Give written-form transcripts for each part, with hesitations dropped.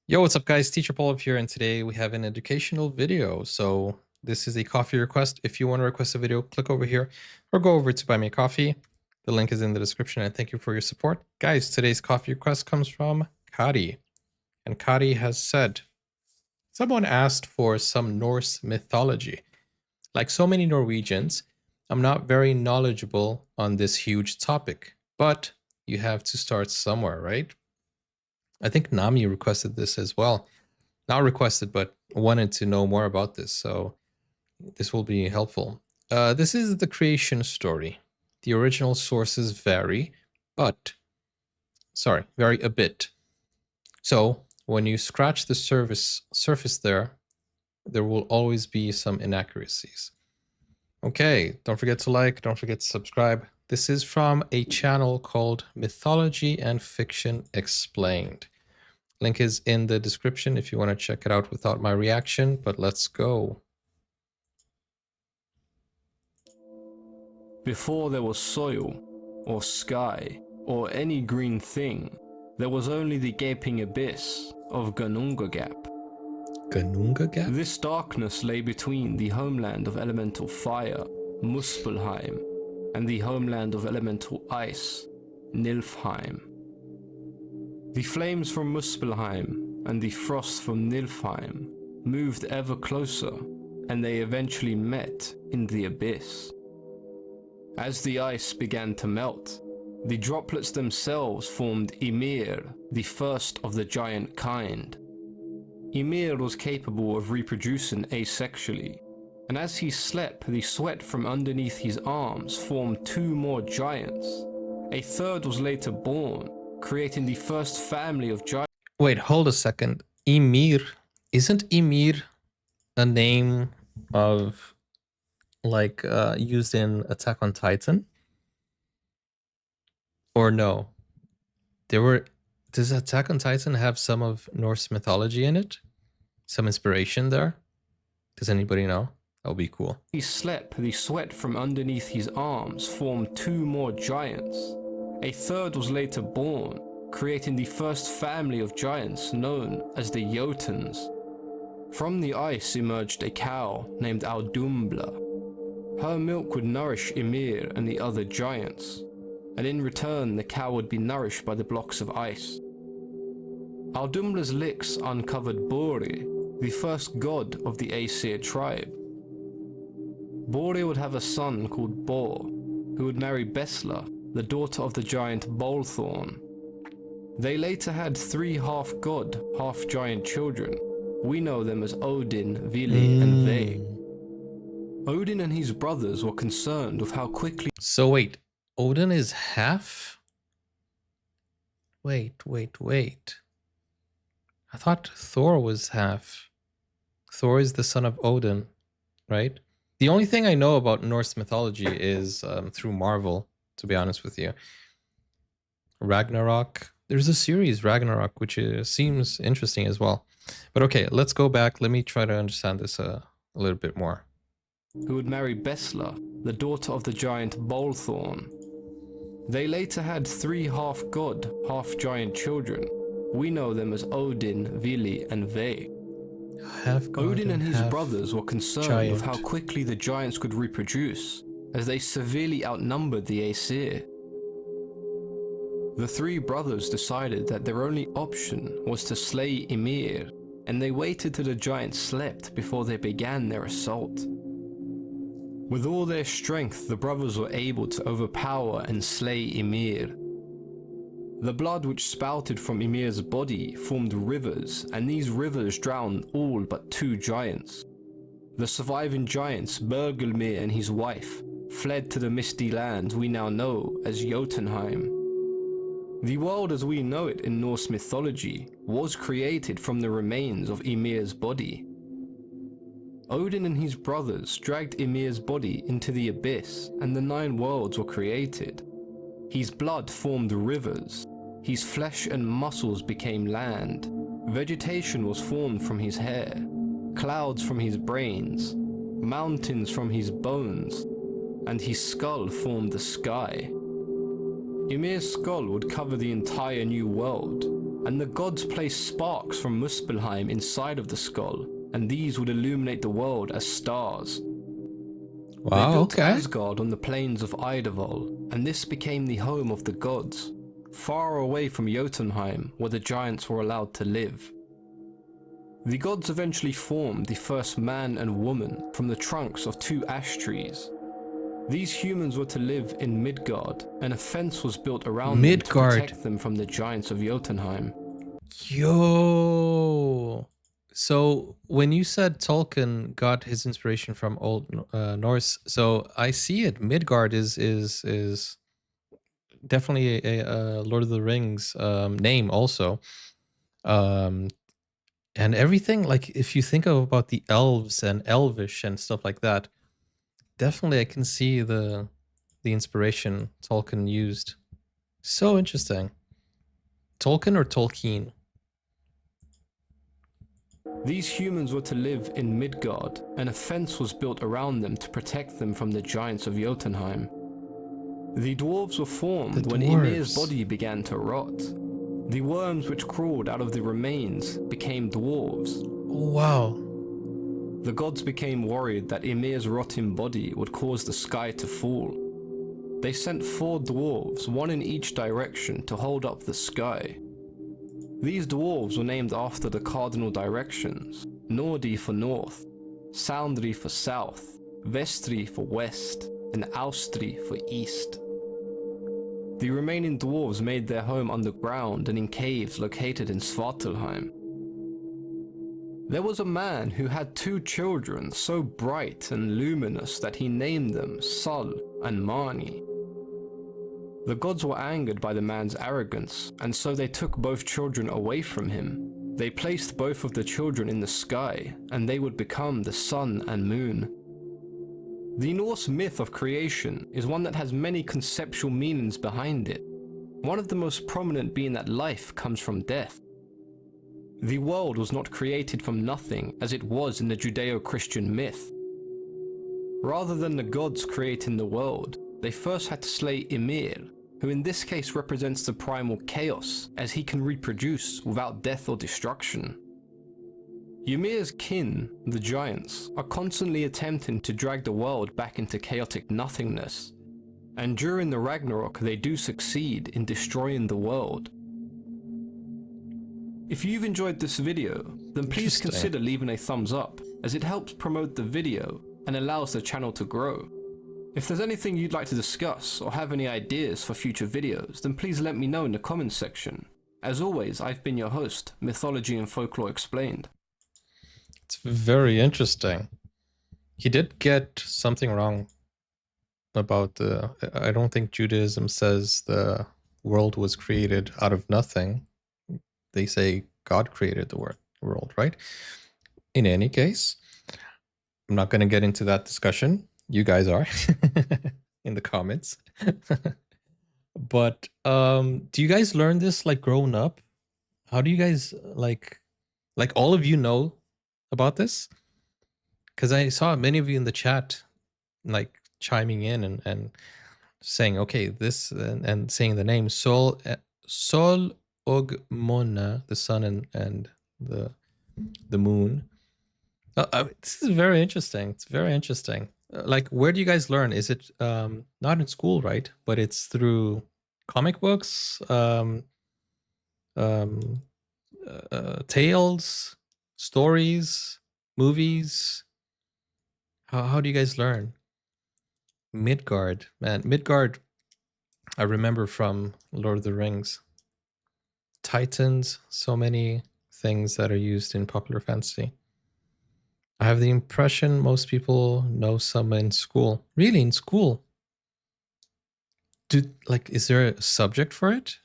Yo, what's up guys? Teacher Paul here, and today we have an educational video. So this is a coffee request. If you want to request a video, click over here or go over to buy me a coffee. The link is in the description, and thank you for your support. Guys, today's coffee request comes from Kari. And Kari has said, someone asked for some Norse mythology. Like so many Norwegians, I'm not very knowledgeable on this huge topic, but you have to start somewhere, right? I think Nami requested this as well. Not requested, but wanted to know more about this. So this will be helpful. This is the creation story. The original sources vary, vary a bit. So when you scratch the surface there will always be some inaccuracies. Okay, don't forget to like, don't forget to subscribe. This is from a channel called Mythology and Fiction Explained. Link is in the description if you want to check it out without my reaction, but let's go. Before there was soil, or sky, or any green thing, there was only the gaping abyss of Ginnungagap. Ginnungagap? This darkness lay between the homeland of elemental fire, Muspelheim, and the homeland of elemental ice, Nilfheim. The flames from Muspelheim and the frost from Nilfheim moved ever closer, and they eventually met in the abyss. As the ice began to melt, the droplets themselves formed Ymir, the first of the giant kind. Ymir was capable of reproducing asexually, and as he slept, the sweat from underneath his arms formed two more giants. A third was later born, creating the first family of giants. Wait, hold a second. Ymir, isn't Ymir a name of used in Attack on Titan? Or no? Does Attack on Titan have some of Norse mythology in it? Some inspiration there? Does anybody know? That would be cool. He slept, the sweat from underneath his arms formed two more giants. A third was later born, creating the first family of giants known as the Jotuns. From the ice emerged a cow named Audumbla. Her milk would nourish Ymir and the other giants, and in return the cow would be nourished by the blocks of ice. Audumla's licks uncovered Bori, the first god of the Aesir tribe. Bori would have a son called Bor, who would marry Besla, the daughter of the giant Bolthorn. They later had three half-god, half-giant children. We know them as Odin, Vili, and Ve. Odin and his brothers were concerned with how quickly... So wait, Odin is half? Wait. I thought Thor was half. Thor is the son of Odin, right? The only thing I know about Norse mythology is through Marvel, to be honest with you. Ragnarok. There's a series, Ragnarok, which seems interesting as well. But okay, let's go back. Let me try to understand this a little bit more. Who would marry Besla, the daughter of the giant Bolthorn. They later had three half-god, half-giant children. We know them as Odin, Vili, and Ve. Odin and his brothers were concerned with how quickly the giants could reproduce, as they severely outnumbered the Aesir. The three brothers decided that their only option was to slay Ymir, and they waited till the giants slept before they began their assault. With all their strength, the brothers were able to overpower and slay Ymir. The blood which spouted from Ymir's body formed rivers, and these rivers drowned all but two giants. The surviving giants, Bergelmir and his wife, fled to the misty lands we now know as Jotunheim. The world as we know it in Norse mythology was created from the remains of Ymir's body. Odin and his brothers dragged Ymir's body into the abyss, and the 9 worlds were created. His blood formed rivers, his flesh and muscles became land, vegetation was formed from his hair, clouds from his brains, mountains from his bones, and his skull formed the sky. Ymir's skull would cover the entire new world, and the gods placed sparks from Muspelheim inside of the skull, and these would illuminate the world as stars. They Wow, built okay. Asgard on the plains of Idavol, and this became the home of the gods, far away from Jotunheim, where the giants were allowed to live. The gods eventually formed the first man and woman from the trunks of 2 ash trees. These humans were to live in Midgard, and a fence was built around them to Midgard. protect them from the giants of Jotunheim. Yo. So when you said Tolkien got his inspiration from Old Norse, so I see it. Midgard is definitely a Lord of the Rings name also. And everything, like if you think about the elves and elvish and stuff like that, definitely I can see the inspiration Tolkien used. So interesting. Tolkien or Tolkien? These humans were to live in Midgard, and a fence was built around them to protect them from the giants of Jotunheim. The dwarves were formed The when Ymir's dwarves. body began to rot. The worms which crawled out of the remains became dwarves. Oh, wow. The gods became worried that Ymir's rotting body would cause the sky to fall. They sent 4 dwarves, 1 in each direction, to hold up the sky. These dwarves were named after the cardinal directions: Nordi for north, Soundri for south, Vestri for west, and Austri for east. The remaining dwarves made their home underground and in caves located in Svartalheim. There was a man who had 2 children so bright and luminous that he named them Sul and Mani. The gods were angered by the man's arrogance, and so they took both children away from him. They placed both of the children in the sky, and they would become the sun and moon. The Norse myth of creation is one that has many conceptual meanings behind it, one of the most prominent being that life comes from death. The world was not created from nothing as it was in the Judeo-Christian myth. Rather than the gods creating the world, they first had to slay Ymir, who in this case represents the primal chaos, as he can reproduce without death or destruction. Ymir's kin, the giants, are constantly attempting to drag the world back into chaotic nothingness, and during the Ragnarok they do succeed in destroying the world. If you've enjoyed this video, then please consider leaving a thumbs up, as it helps promote the video and allows the channel to grow. If there's anything you'd like to discuss or have any ideas for future videos, then please let me know in the comments section. As always, I've been your host, Mythology and Folklore Explained. It's very interesting. He did get something wrong about the... I don't think Judaism says the world was created out of nothing. They say God created the world, right? In any case, I'm not going to get into that discussion. You guys are in the comments. But do you guys learn this like growing up? How do you guys like all of you know about this? Because I saw many of you in the chat like chiming in and saying, okay, this and saying the name Sol Ogmona, the sun and the moon. This is very interesting. It's very interesting. Like, where do you guys learn? Is it not in school, right? But it's through comic books, tales, stories, movies. How do you guys learn? Midgard, man, Midgard. I remember from Lord of the Rings. Titans, so many things that are used in popular fantasy. I have the impression most people know some in school. Really, in school? Is there a subject for it?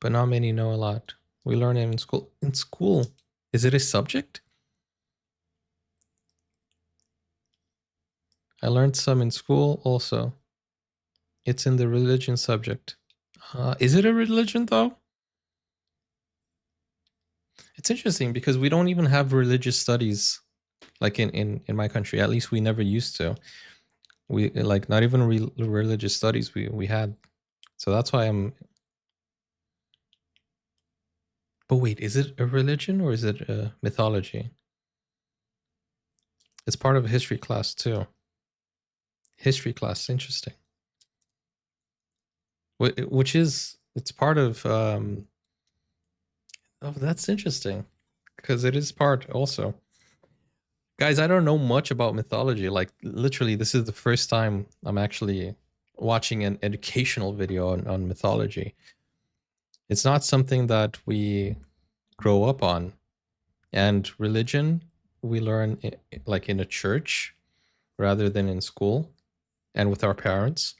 But not many know a lot. We learn it in school. In school, is it a subject? I learned some in school also. It's in the religion subject. Is it a religion though? It's interesting because we don't even have religious studies like in my country. At least we never used to. We like not even religious studies we had. So that's why I'm But wait, is it a religion or is it a mythology? It's part of a history class too. History class, interesting. Which is, it's part of, oh, that's interesting. Because it is part also. Guys, I don't know much about mythology. Like, literally, this is the first time I'm actually watching an educational video on mythology. It's not something that we grow up on. And religion, we learn like in a church rather than in school and with our parents.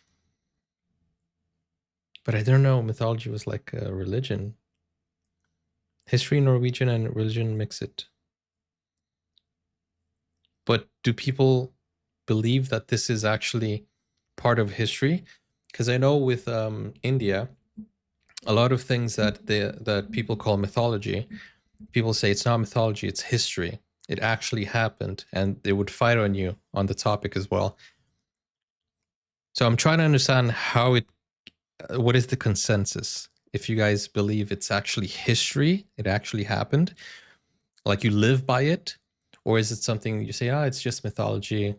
But I don't know, mythology was like a religion. History, Norwegian, and religion mix it. But do people believe that this is actually part of history? Because I know with India, a lot of things that people call mythology, people say it's not mythology, it's history. It actually happened, and they would fight on you on the topic as well. So I'm trying to understand how it, what is the consensus? If you guys believe it's actually history, it actually happened, like you live by it, or is it something you say, ah, it's just mythology?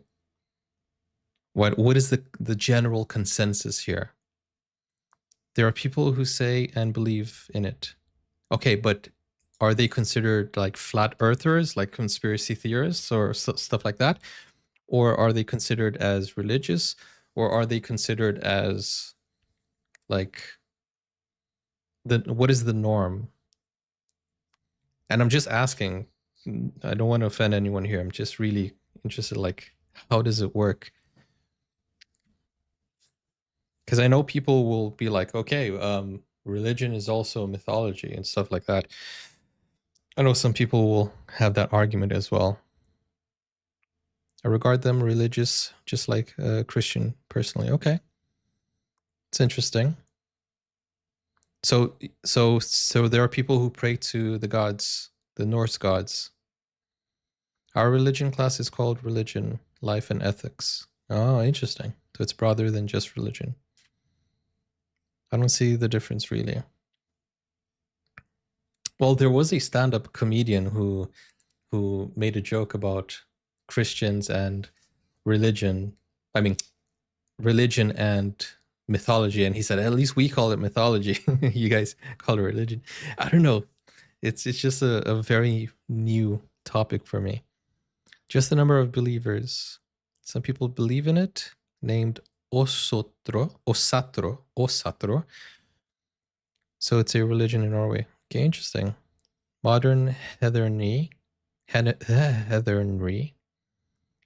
What is the general consensus here? There are people who say and believe in it. Okay, but are they considered like flat earthers, like conspiracy theorists or stuff like that? Or are they considered as religious? Or are they considered as like what is the norm? And I'm just asking, I don't want to offend anyone here. I'm just really interested, like, how does it work? Because I know people will be like, okay, religion is also mythology and stuff like that. I know some people will have that argument as well. I regard them religious, just like a Christian personally. Okay, it's interesting. So there are people who pray to the gods, the Norse gods. Our religion class is called Religion, Life, and Ethics. Oh, interesting. So it's broader than just religion. I don't see the difference really. Well, there was a stand-up comedian who made a joke about Christians and religion. I mean, religion and mythology, and he said, at least we call it mythology. You guys call it religion. I don't know. It's just a very new topic for me. Just the number of believers. Some people believe in it, named Osatro. So it's a religion in Norway. Okay, interesting. Modern heathenry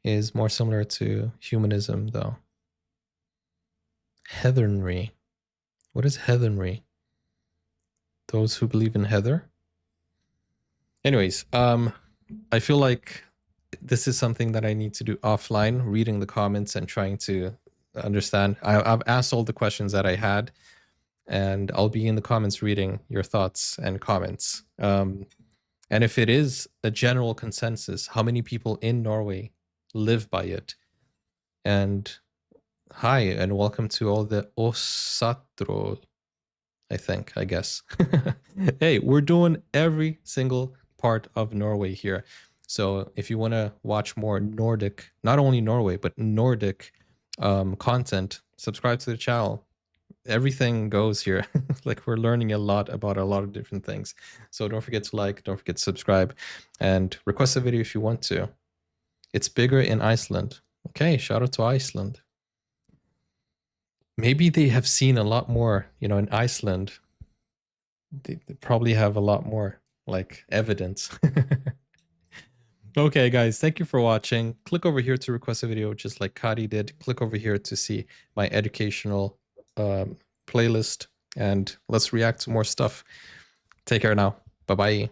is more similar to humanism, though. Heathenry. What is heathenry? Those who believe in Heather? Anyways, I feel like this is something that I need to do offline, reading the comments and trying to understand. I've asked all the questions that I had, and I'll be in the comments reading your thoughts and comments. And if it is a general consensus, how many people in Norway live by it? And hi, and welcome to all the Osatro, I guess. Hey, we're doing every single part of Norway here. So if you want to watch more Nordic, not only Norway, but Nordic content, subscribe to the channel. Everything goes here. Like, we're learning a lot about a lot of different things. So don't forget to like, don't forget to subscribe, and request a video if you want to. It's bigger in Iceland. Okay, shout out to Iceland. Maybe they have seen a lot more, you know, in Iceland. They probably have a lot more like evidence. Okay, guys, thank you for watching. Click over here to request a video just like Kadi did. Click over here to see my educational playlist, and let's react to more stuff. Take care now. Bye-bye.